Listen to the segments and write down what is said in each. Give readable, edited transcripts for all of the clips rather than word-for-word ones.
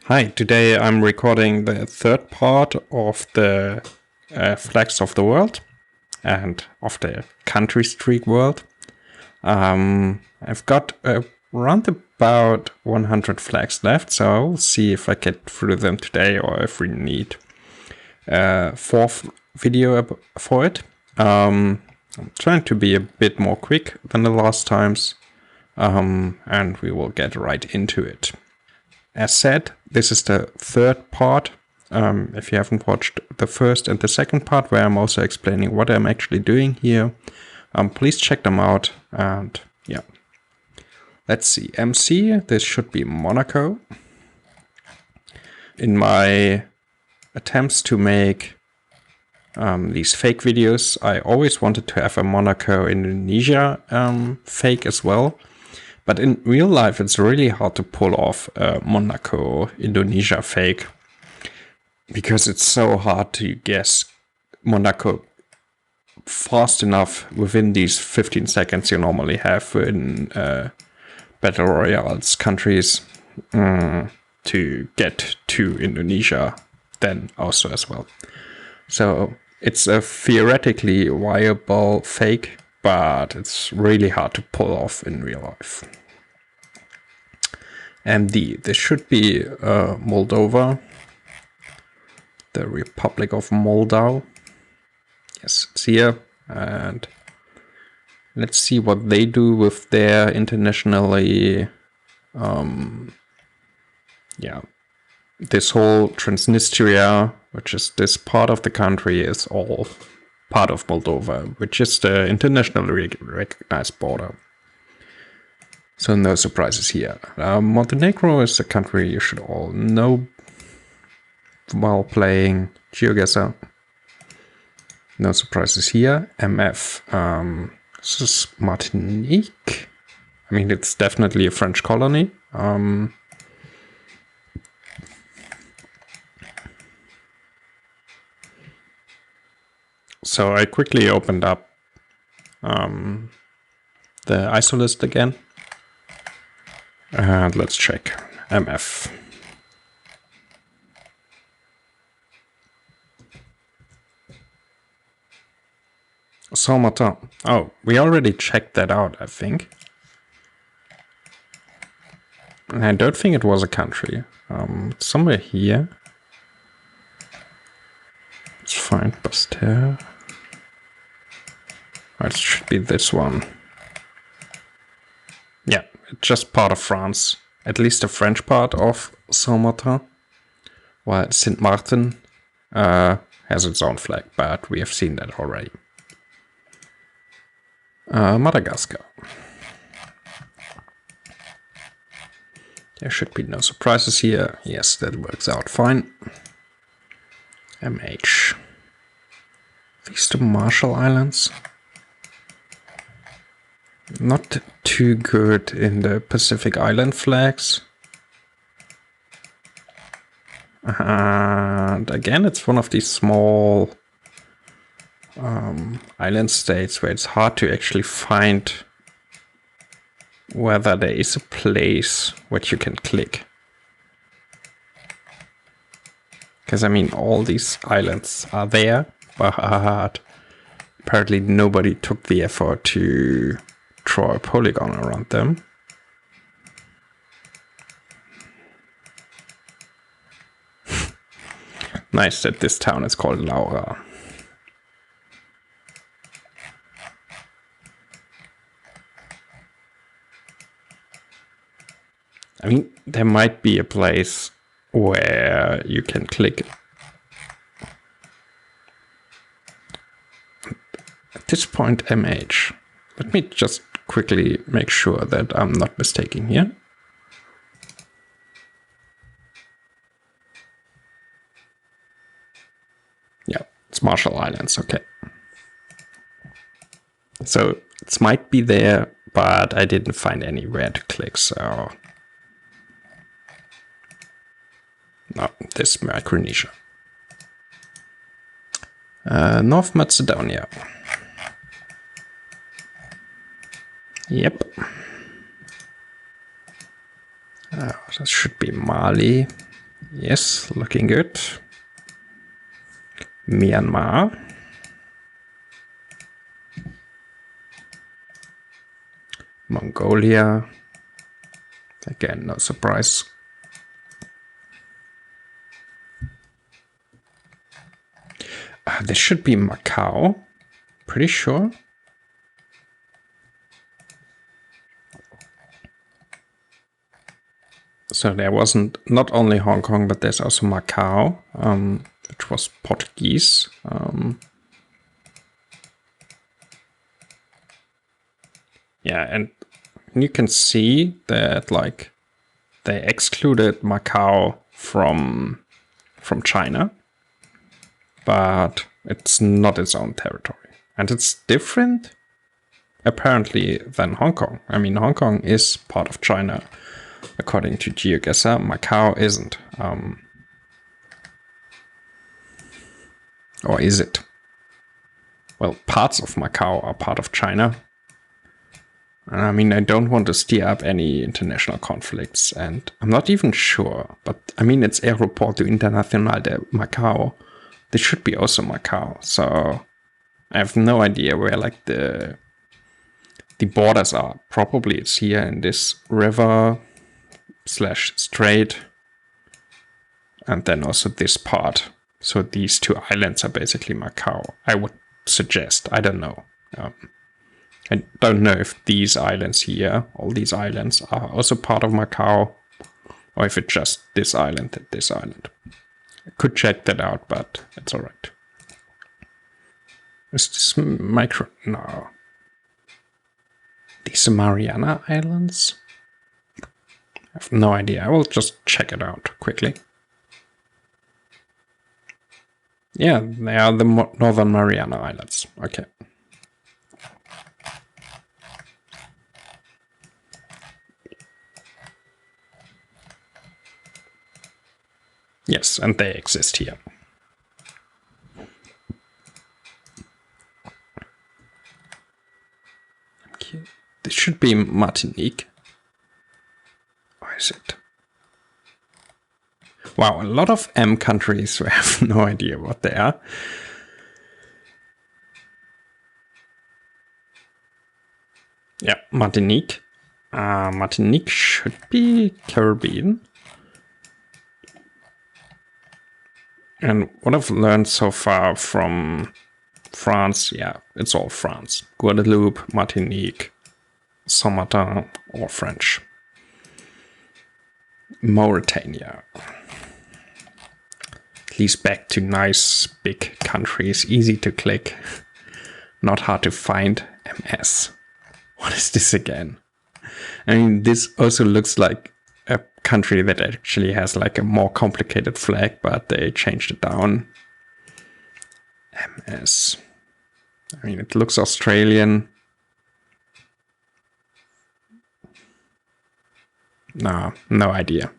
Hi, today I'm recording the third part of the flags of the world and of the country street world. I've got around about 100 flags left, so I'll see if I get through them today or if we need a fourth video for it. I'm trying to be a bit more quick than the last times, and we will get right into it. As said, this is the third part. If you haven't watched the first and the second part, where I'm also explaining what I'm actually doing here, please check them out. And yeah, let's see. MC, this should be Monaco. In my attempts to make these fake videos, I always wanted to have a Monaco Indonesia fake as well. But in real life, it's really hard to pull off a Monaco Indonesia fake because it's so hard to guess Monaco fast enough within these 15 seconds you normally have in Battle Royales countries to get to Indonesia then also as well. So it's a theoretically viable fake, but it's really hard to pull off in real life. MD, this should be Moldova, the Republic of Moldau. Yes, it's here. And let's see what they do with their internationally, this whole Transnistria, which is this part of the country, is all part of Moldova, which is the internationally recognized border. So no surprises here. Montenegro is a country you should all know while playing GeoGuessr. No surprises here. MF. This is Martinique. I mean, it's definitely a French colony. So I quickly opened up the ISO list again. And let's check MF. Sint Maarten. Oh, we already checked that out, I think. And I don't think it was a country. Somewhere here. Let's find Bastia. It should be this one. Yeah, it's just part of France. At least the French part of Sint Maarten. While Sint Maarten has its own flag, but we have seen that already. Madagascar. There should be no surprises here. Yes, that works out fine. MH. These the Marshall Islands. Not too good in the Pacific Island flags. And again, it's one of these small island states where it's hard to actually find whether there is a place where you can click. Because, I mean, all these islands are there, but apparently nobody took the effort to draw a polygon around them. Nice that this town is called Laura. I mean, there might be a place where you can click. At this point, MH. Let me just quickly make sure that I'm not mistaken here. Yeah, it's Marshall Islands, okay. So it might be there, but I didn't find anywhere to click, so... No, this is Micronesia. North Macedonia. Yep. That should be Mali. Yes, looking good. Myanmar. Mongolia. Again, no surprise. This should be Macau. Pretty sure. So there wasn't not only Hong Kong, but there's also Macau, which was Portuguese. Yeah, and you can see that like they excluded Macau from China, but it's not its own territory, and it's different apparently than Hong Kong. I mean, Hong Kong is part of China according to GeoGuessr. Macau isn't. Or is it? Well, parts of Macau are part of China. I mean, I don't want to stir up any international conflicts, and I'm not even sure, but I mean, it's Aeroporto Internacional de Macau. This should be also Macau, so I have no idea where like the borders are. Probably it's here in this river / strait, and then also this part. So these two islands are basically Macau, I would suggest. I don't know. I don't know if these islands here, all these islands, are also part of Macau, or if it's just this island and this island. I could check that out, but it's alright. Is this micro? No. These are Mariana Islands? I have no idea. I will just check it out quickly. Yeah, they are the Northern Mariana Islands. Okay. Yes, and they exist here. Okay. This should be Martinique. Or is it? Wow, a lot of M countries. We have no idea what they are. Yeah, Martinique. Martinique should be Caribbean. And what I've learned so far from France, yeah, it's all France. Guadeloupe, Martinique, Saint Maarten, all French. Mauritania. At least back to nice big countries, easy to click, not hard to find. MS. What is this again? I mean, this also looks like a country that actually has like a more complicated flag, but they changed it down. MS. I mean, it looks Australian. No idea.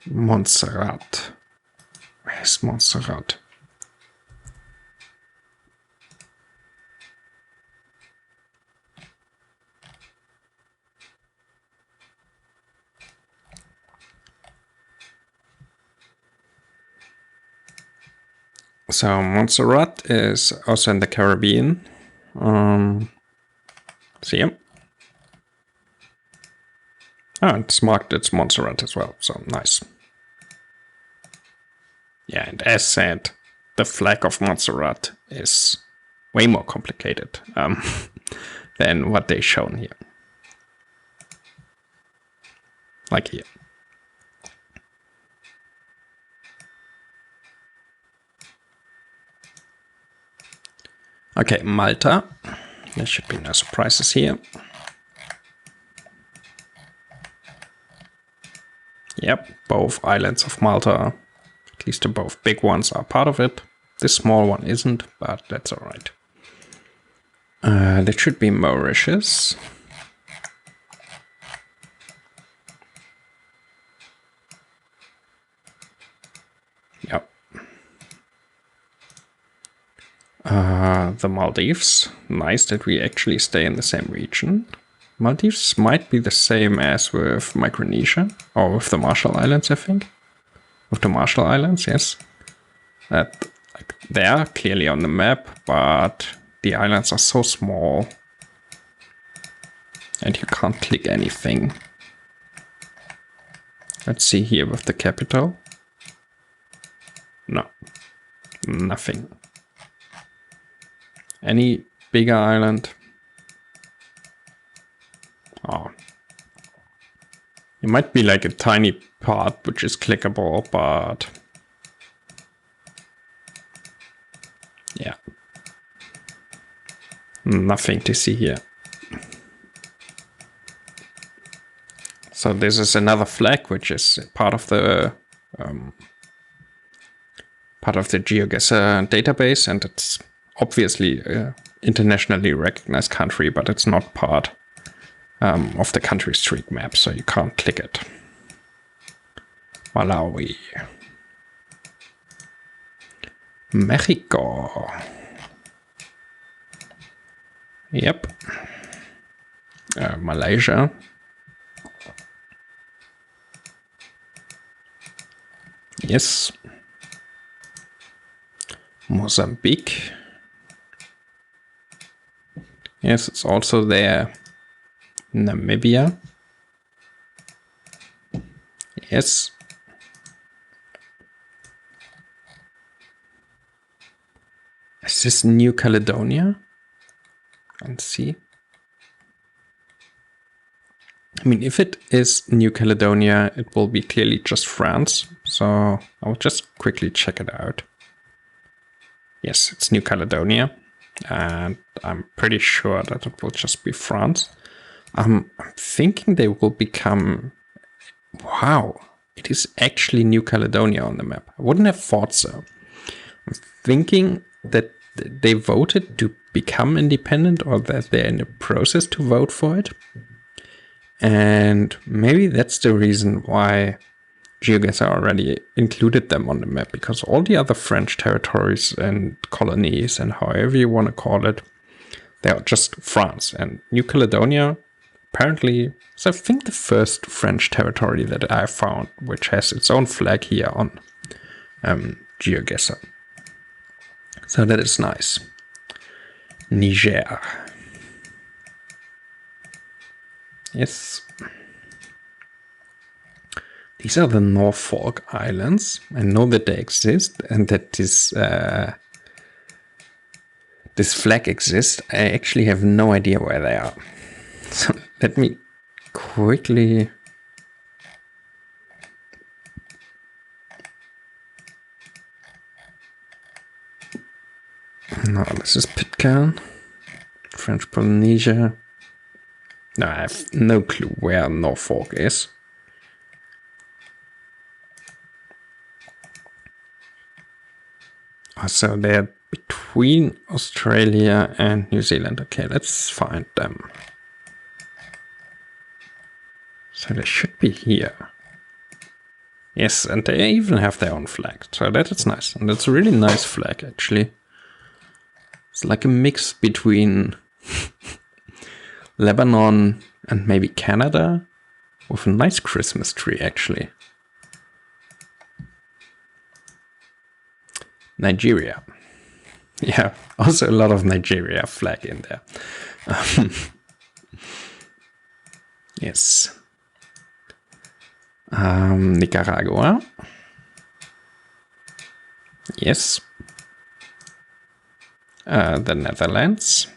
Montserrat. Where's Montserrat? So Montserrat is also in the Caribbean. See him? Oh, it's marked it's Montserrat as well, so nice. Yeah, and as said, the flag of Montserrat is way more complicated than what they've shown here. Like here. Okay, Malta. There should be no surprises here. Yep, both islands of Malta, at least the both big ones, are part of it. This small one isn't, but that's alright. That should be Mauritius. Yep. The Maldives. Nice that we actually stay in the same region. Maldives might be the same as with Micronesia, or with the Marshall Islands, I think. With the Marshall Islands, yes. That, like, they are clearly on the map, but the islands are so small. And you can't click anything. Let's see here with the capital. No, nothing. Any bigger island? Oh. It might be like a tiny part which is clickable, but yeah. Nothing to see here. So this is another flag which is part of the GeoGuessr database, and it's obviously an internationally recognized country, but it's not part of the country streak map, so you can't click it. Malawi. Mexico. Yep. Malaysia. Yes. Mozambique. Yes, it's also there. Namibia. Yes. Is this New Caledonia? Let's see. I mean, if it is New Caledonia, it will be clearly just France. So I'll just quickly check it out. Yes, it's New Caledonia. And I'm pretty sure that it will just be France. I'm thinking they will become... Wow, it is actually New Caledonia on the map. I wouldn't have thought so. I'm thinking that they voted to become independent, or that they're in the process to vote for it. And maybe that's the reason why GeoGuessr already included them on the map, because all the other French territories and colonies, and however you want to call it, they are just France. And New Caledonia apparently is, I think, the first French territory that I found which has its own flag here on GeoGuessr. So that is nice. Niger. Yes. These are the Norfolk Islands. I know that they exist and that this flag exists. I actually have no idea where they are. So let me quickly... No, this is Pitcairn. French Polynesia. No, I have no clue where Norfolk is. So they're between Australia and New Zealand. Okay, let's find them. So they should be here. Yes, and they even have their own flag. So that is nice. And it's a really nice flag, actually. It's like a mix between Lebanon and maybe Canada, with a nice Christmas tree, actually. Nigeria. Yeah, also a lot of Nigeria flag in there. Yes. Nicaragua. Yes. The Netherlands.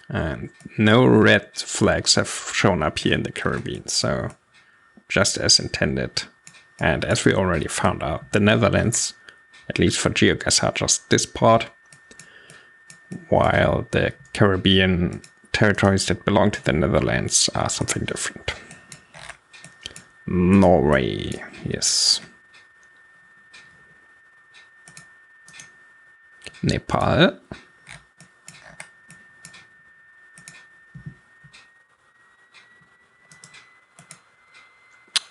And no red flags have shown up here in the Caribbean, so just as intended. And as we already found out, the Netherlands, at least for GeoGuessr, are just this part, while the Caribbean territories that belong to the Netherlands are something different. Norway, yes. Nepal.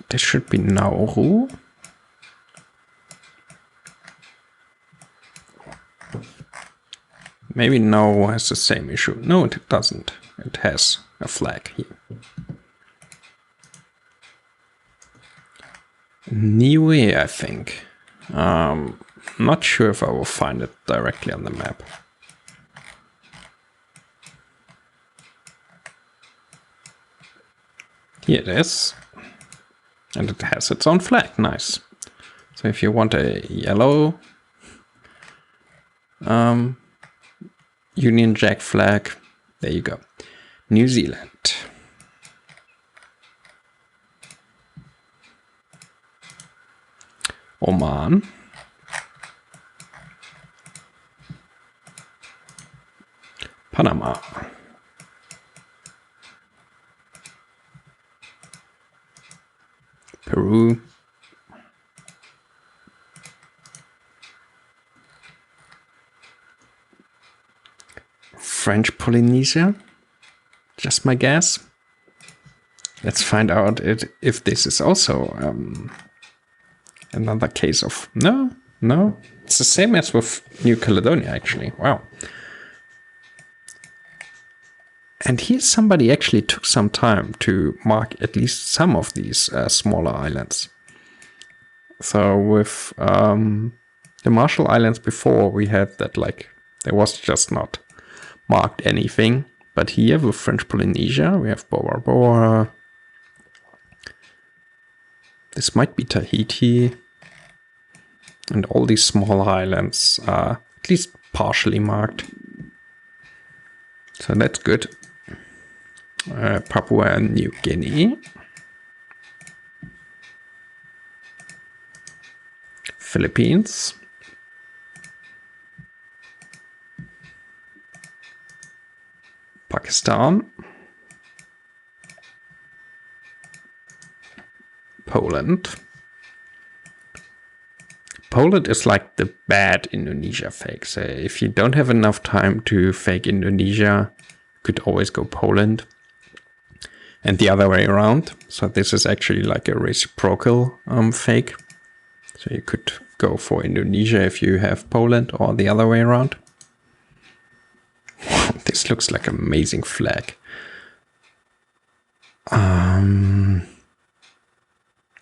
This should be Nauru. Maybe Nauru has the same issue. No, it doesn't. It has a flag here. Niue, I think. Not sure if I will find it directly on the map. Here it is. And it has its own flag. Nice. So if you want a yellow Union Jack flag, there you go. New Zealand. Oman. Panama. Peru. French Polynesia. Just my guess. Let's find out if this is also another case of... No. It's the same as with New Caledonia, actually. Wow. And here somebody actually took some time to mark at least some of these smaller islands. So with the Marshall Islands before, we had that like there was just not marked anything. But here with French Polynesia, we have Bora Bora. This might be Tahiti. And all these small islands are at least partially marked. So that's good. Papua New Guinea. Philippines. Pakistan. Poland. Poland is like the bad Indonesia fake. So if you don't have enough time to fake Indonesia, you could always go Poland. And the other way around. So this is actually like a reciprocal fake. So you could go for Indonesia if you have Poland, or the other way around. This looks like an amazing flag.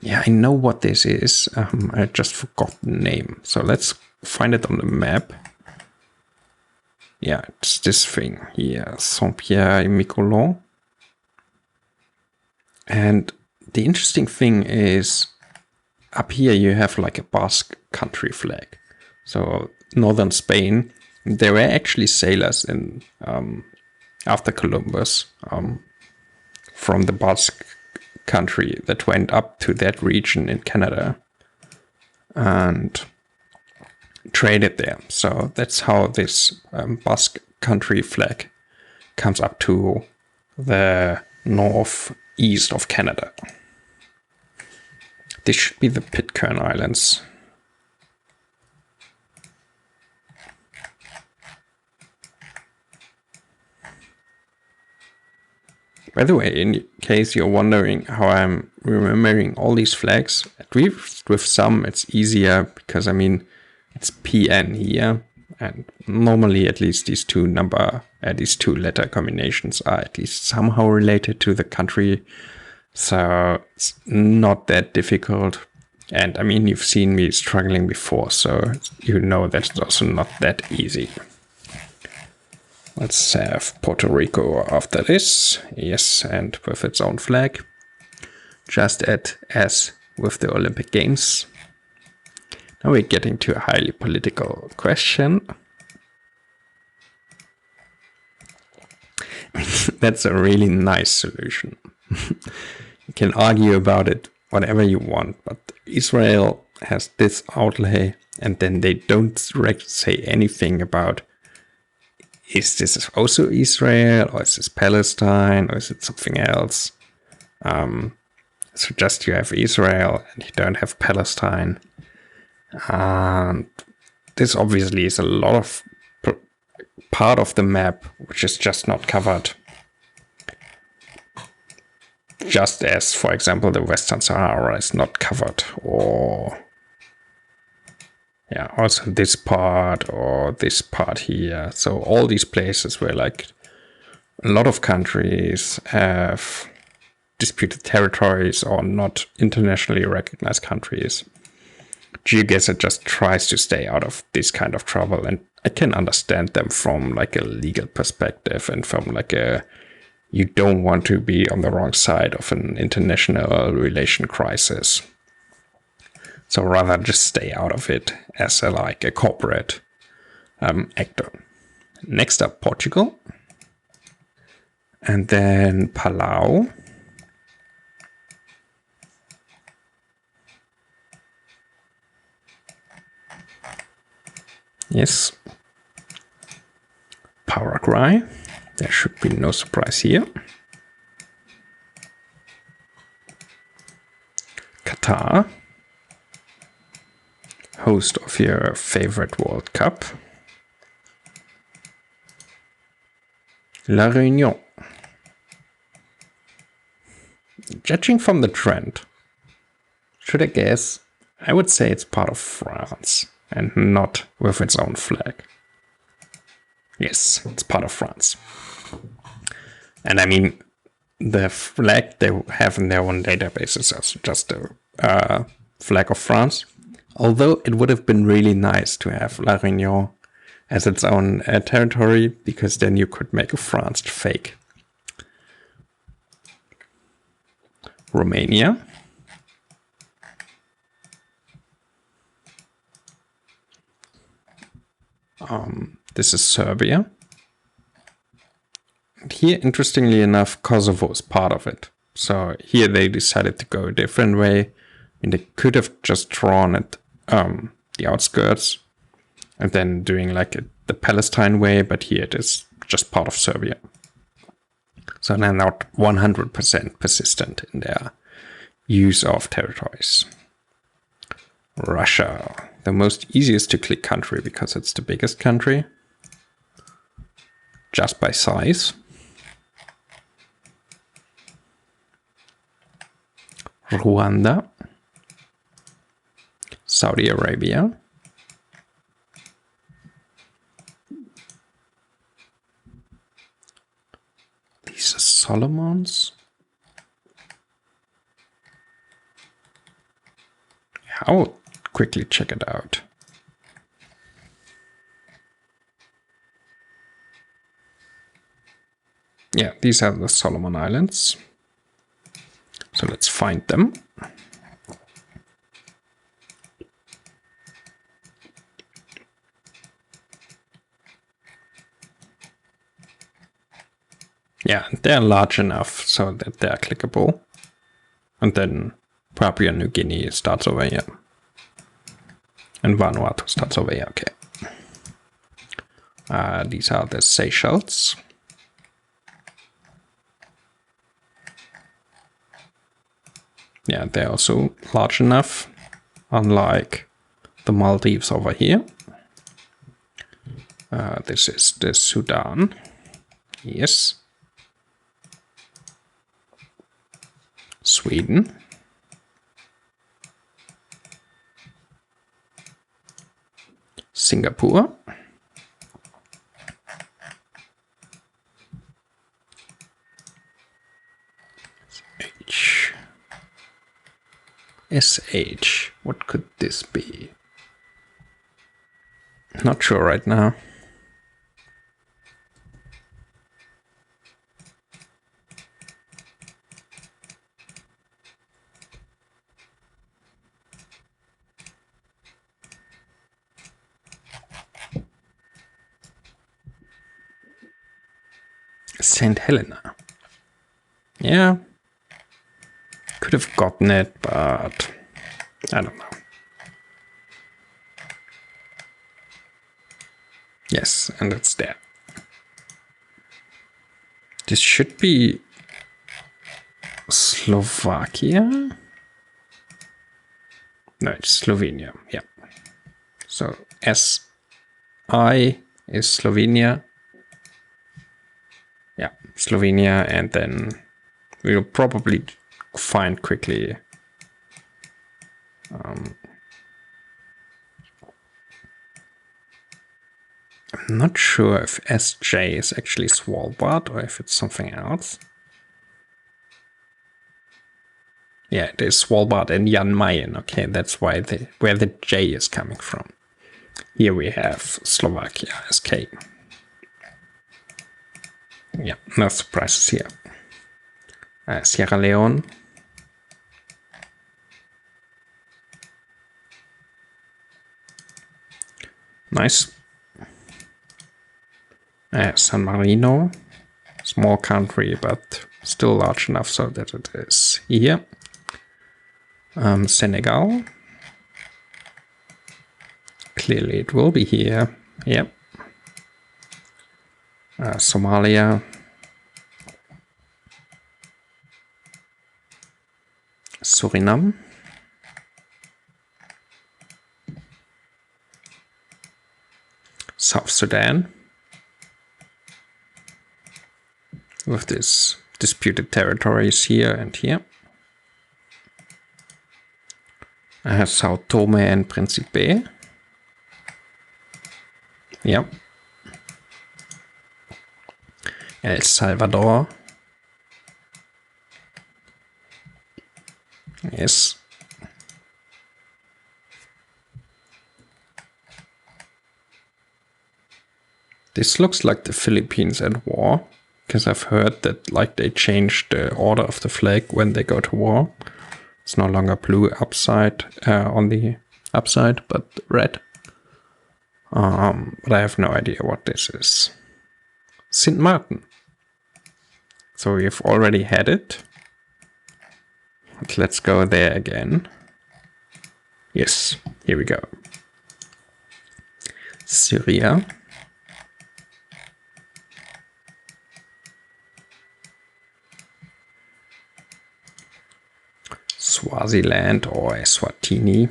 Yeah, I know what this is. I just forgot the name. So let's find it on the map. Yeah, it's this thing here. Saint-Pierre and Miquelon. And the interesting thing is up here you have like a Basque country flag. So northern Spain, there were actually sailors in after Columbus from the Basque country that went up to that region in Canada and traded there. So that's how this Basque country flag comes up to the northeast of Canada. This should be the Pitcairn Islands. By the way, in case you're wondering how I'm remembering all these flags, with some it's easier because, I mean, it's PN here, and normally at least these two letter combinations are at least somehow related to the country, so it's not that difficult. And I mean, you've seen me struggling before, so you know that's also not that easy. Let's have Puerto Rico after this. Yes, and with its own flag. Just as with the Olympic Games. Now we're getting to a highly political question. That's a really nice solution. You can argue about it whatever you want, but Israel has this outlay and then they don't say anything about, is this also Israel, or is this Palestine, or is it something else? So just you have Israel and you don't have Palestine. And this obviously is a lot of part of the map which is just not covered. Just as, for example, the Western Sahara is not covered, or Yeah, also this part or this part here. So all these places where like a lot of countries have disputed territories or not internationally recognized countries. GeoGuessr just tries to stay out of this kind of trouble, and I can understand them from like a legal perspective and from like a you don't want to be on the wrong side of an international relation crisis. So rather just stay out of it as like a corporate actor. Next up, Portugal. And then Palau. Yes. Paraguay. There should be no surprise here. Qatar. Host of your favorite World Cup. La Réunion. Judging from the trend, should I guess? I would say it's part of France and not with its own flag. Yes, it's part of France. And I mean, the flag they have in their own database is also just the flag of France. Although it would have been really nice to have La Réunion as its own territory, because then you could make a France fake. Romania. This is Serbia. And here, interestingly enough, Kosovo is part of it. So here they decided to go a different way. I mean, they could have just drawn it the outskirts and then doing like the Palestine way, but here it is just part of Serbia. So they're not 100% persistent in their use of territories. Russia, the most easiest to click country because it's the biggest country, just by size. Rwanda, Saudi Arabia, these are Solomons. I'll quickly check it out. Yeah, these are the Solomon Islands. So let's find them. Yeah, they're large enough so that they're clickable. And then Papua New Guinea starts over here. And Vanuatu starts over here, okay. These are the Seychelles. Yeah, they're also large enough, unlike the Maldives over here. This is the Sudan. Yes. Sweden. Singapore. SH. What could this be? Not sure right now. St. Helena. Yeah. Could have gotten it, but I don't know. Yes, and it's there. This should be Slovakia. No, it's Slovenia. Yeah. So SI is Slovenia. Yeah, Slovenia, and then we'll probably find quickly I'm not sure if SJ is actually Svalbard or if it's something else. Yeah, it is Svalbard and Jan Mayen. Okay, that's why where the J is coming from. Here we have Slovakia as K. Yeah, no surprises here. Sierra Leone. Nice. San Marino. Small country, but still large enough so that it is here. Senegal. Clearly it will be here. Yep. Somalia. Suriname. South Sudan. With this disputed territories here and here. Sao Tome and Principe. Yep. El Salvador. Yes. This looks like the Philippines at war, because I've heard that like they changed the order of the flag when they go to war. It's no longer blue upside on the upside, but red. But I have no idea what this is. Sint Maarten. So we've already had it. But let's go there again. Yes, here we go. Syria. Swaziland or Eswatini.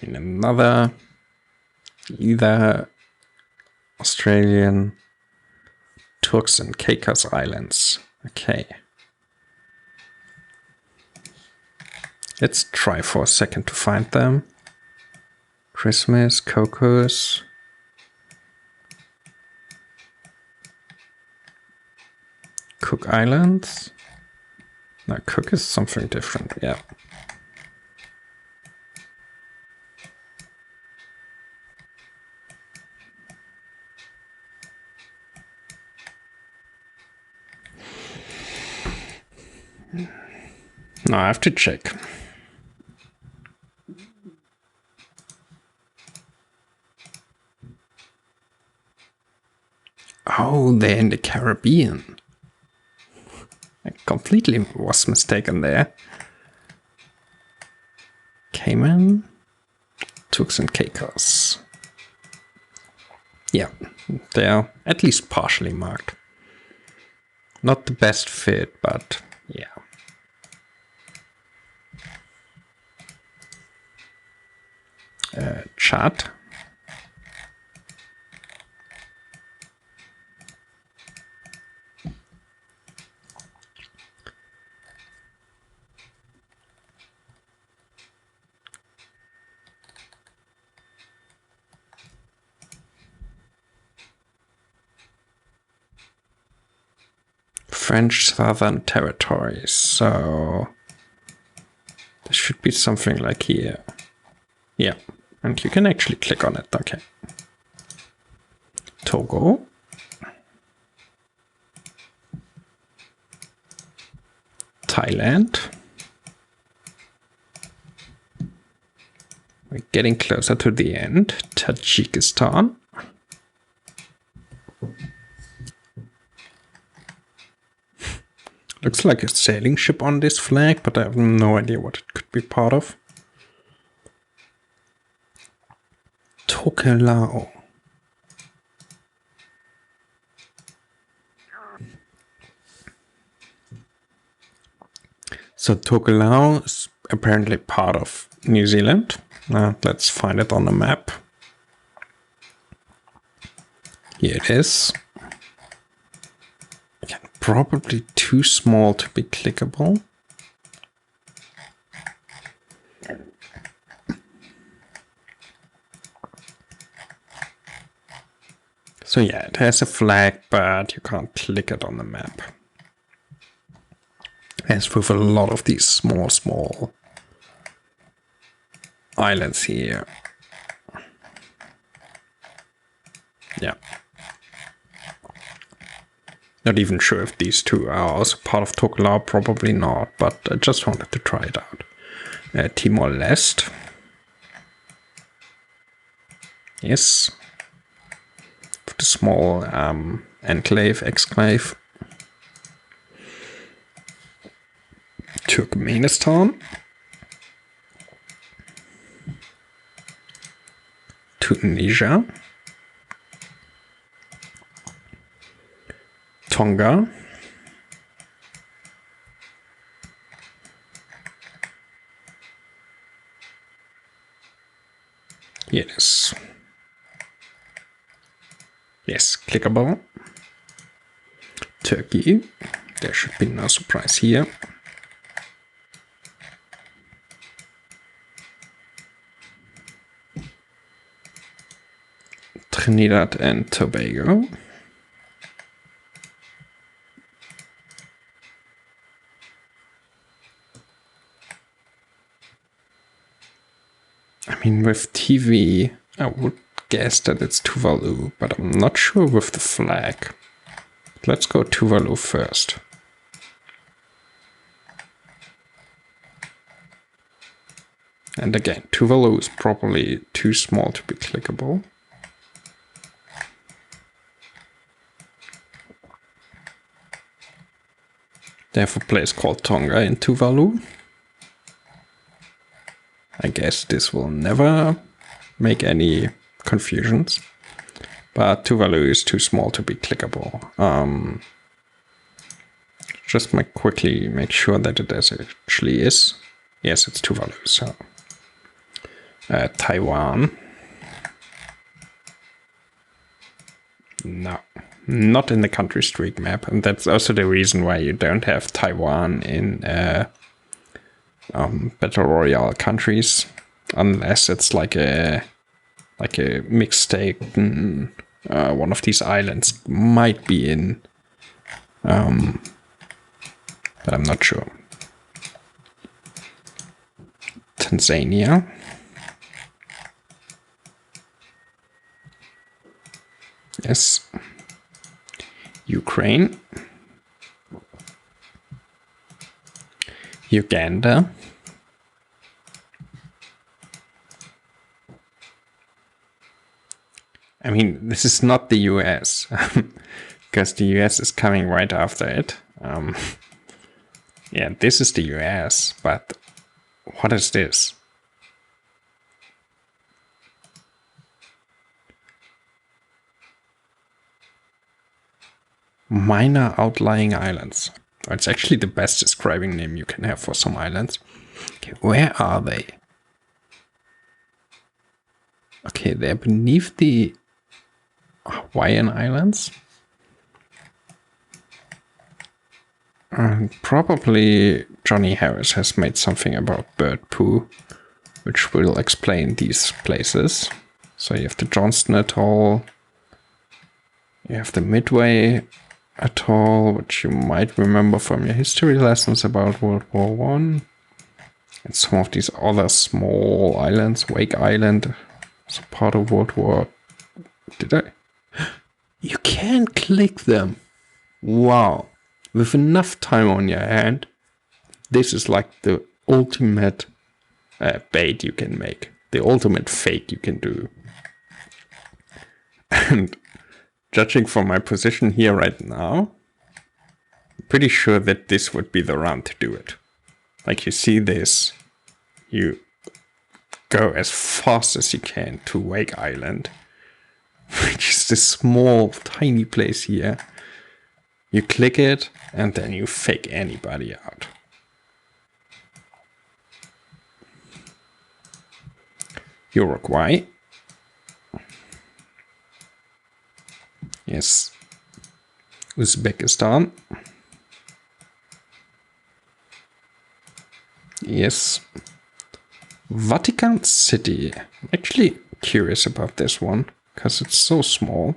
In another, either Australian, Turks and Caicos Islands. Okay. Let's try for a second to find them. Christmas, Cocos. Cook Islands. No, Cook is something different, yeah. No, I have to check. Oh, they're in the Caribbean. I completely was mistaken there. Cayman, Turks and Caicos. Yeah, they are at least partially marked. Not the best fit, but yeah. Chad. French Southern Territories, so there should be something like here. Yeah, and you can actually click on it, okay. Togo. Thailand. We're getting closer to the end. Tajikistan. Looks like a sailing ship on this flag, but I have no idea what it could be part of. Tokelau. So Tokelau is apparently part of New Zealand. Let's find it on the map. Here it is. I can probably too small to be clickable. So yeah, it has a flag, but you can't click it on the map. As with a lot of these small islands here. Yeah. Not even sure if these two are also part of Tokelau, probably not, but I just wanted to try it out. Timor-Leste. Yes. The small enclave, exclave. Turkmenistan. Tunisia. Tonga. Yes. Yes, clickable. Turkey. There should be no surprise here. Trinidad and Tobago. I mean, with TV, I would guess that it's Tuvalu, but I'm not sure with the flag. Let's go Tuvalu first. And again, Tuvalu is probably too small to be clickable. They have a place called Tonga in Tuvalu. I guess this will never make any confusions. But Tuvalu is too small to be clickable. Just quickly make sure that it actually is. Yes, it's Tuvalu. So Taiwan. No, not in the country streak map, and that's also the reason why you don't have Taiwan in Battle Royale countries, unless it's like a mixed state. One of these islands might be in, but I'm not sure. Tanzania. Yes. Ukraine. Uganda. I mean, this is not the US, because the US is coming right after it. Yeah, this is the US, but what is this? Minor outlying islands. It's actually the best describing name you can have for some islands. Okay, where are they? Okay, they're beneath the Hawaiian Islands. And probably Johnny Harris has made something about bird poo, which will explain these places. So you have the Johnston Atoll, you have the Midway Atoll, which you might remember from your history lessons about World War I. And some of these other small islands, Wake Island, is a part of World War. Did I? You can click them. Wow. With enough time on your hand, this is like the ultimate bait you can make. The ultimate fake you can do. And judging from my position here right now, I'm pretty sure that this would be the round to do it. Like you see this, you go as fast as you can to Wake Island, which is this small, tiny place here. You click it, and then you fake anybody out. Uruguay. Yes. Uzbekistan. Yes. Vatican City. I'm actually curious about this one, because it's so small.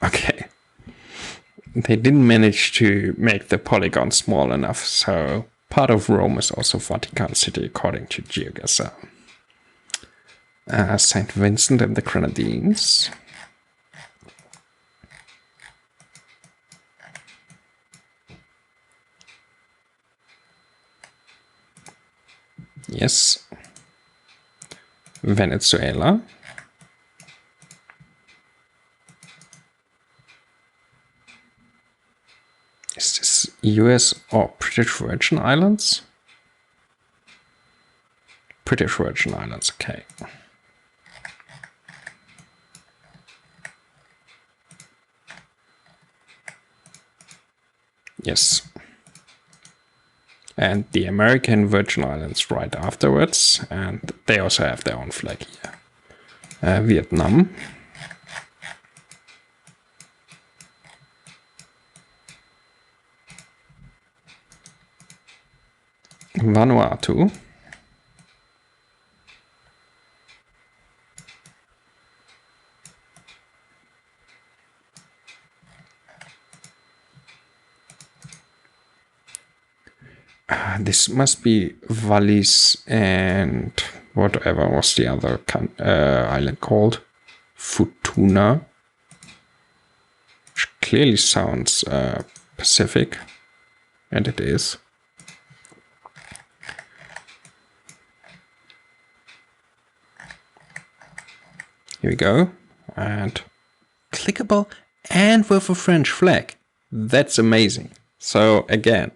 Okay. They didn't manage to make the polygon small enough, so part of Rome is also Vatican City, according to GeoGuessr. St. Vincent and the Grenadines. Yes. Venezuela. Is this US or British Virgin Islands? British Virgin Islands, okay. Yes. And the American Virgin Islands right afterwards, and they also have their own flag here. Vietnam. Vanuatu. This must be Wallis and whatever was the other island called. Futuna. Which clearly sounds Pacific. And it is. Here we go. And clickable and with a French flag. That's amazing. So again,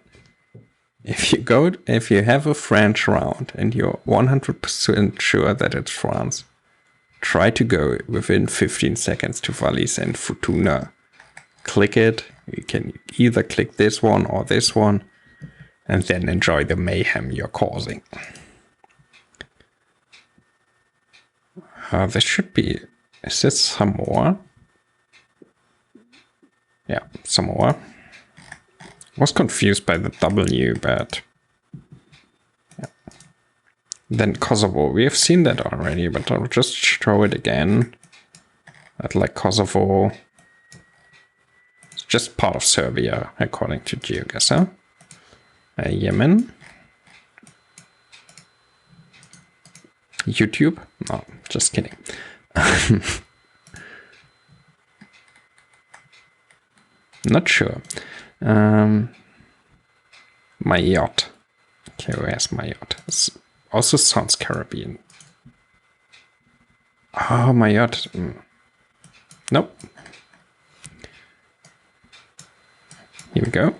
if you have a French round and you're 100% sure that it's France, try to go within 15 seconds to Wallis and Futuna. Click it. You can either click this one or this one, and then enjoy the mayhem you're causing. There should be. Is this Samoa? Yeah, Samoa. Was confused by the W, but yeah. Then Kosovo. We have seen that already, but I'll just show it again. That like Kosovo, it's just part of Serbia, according to GeoGuessr. Yemen. YouTube? No, just kidding. Not sure. My yacht. Okay, where's my yacht? This also sounds Caribbean. Oh, my yacht. Nope. Here we go.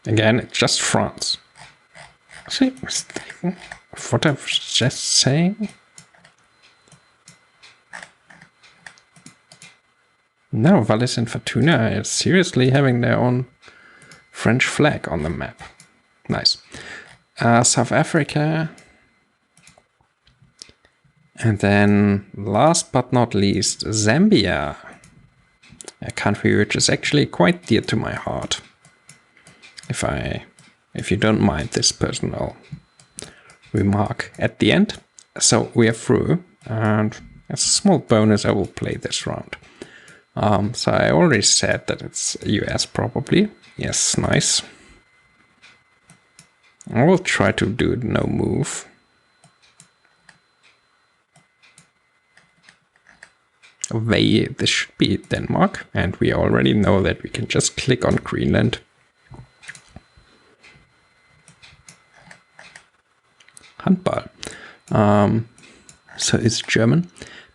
Again, it's just France. See, what I was just saying? No, Wallis and Futuna is seriously having their own French flag on the map. Nice. South Africa. And then, last but not least, Zambia. A country which is actually quite dear to my heart. If you don't mind this personal remark at the end. So we are through, and as a small bonus, I will play this round. So I already said that it's US probably. Yes, nice. I will try to do no move. This should be Denmark, and we already know that we can just click on Greenland. Handball. So it's German.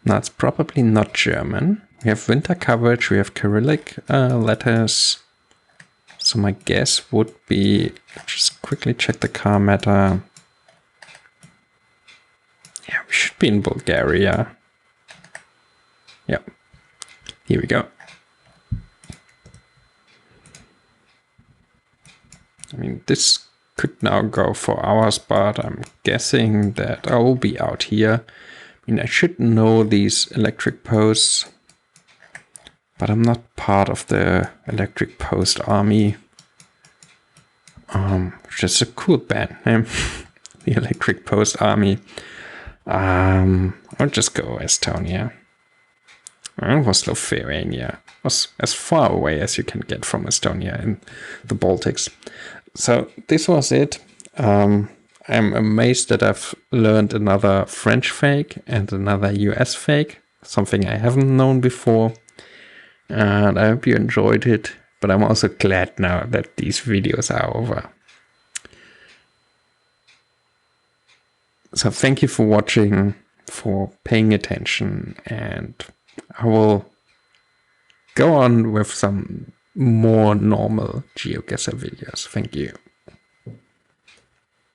No, it's probably not German. We have winter coverage, we have Cyrillic letters. So my guess would be, just quickly check the car matter. Yeah, we should be in Bulgaria. Yeah, here we go. I mean, this could now go for hours, but I'm guessing that I will be out here. I mean, I should know these electric posts, but I'm not part of the Electric Post Army. Which is a cool band name. The Electric Post Army. I'll just go Estonia. And Lithuania was as far away as you can get from Estonia in the Baltics. So this was it. I'm amazed that I've learned another French fake and another US fake, something I haven't known before. And I hope you enjoyed it, but I'm also glad now that these videos are over. So thank you for watching, for paying attention, and I will go on with some more normal GeoGuessr videos. Thank you.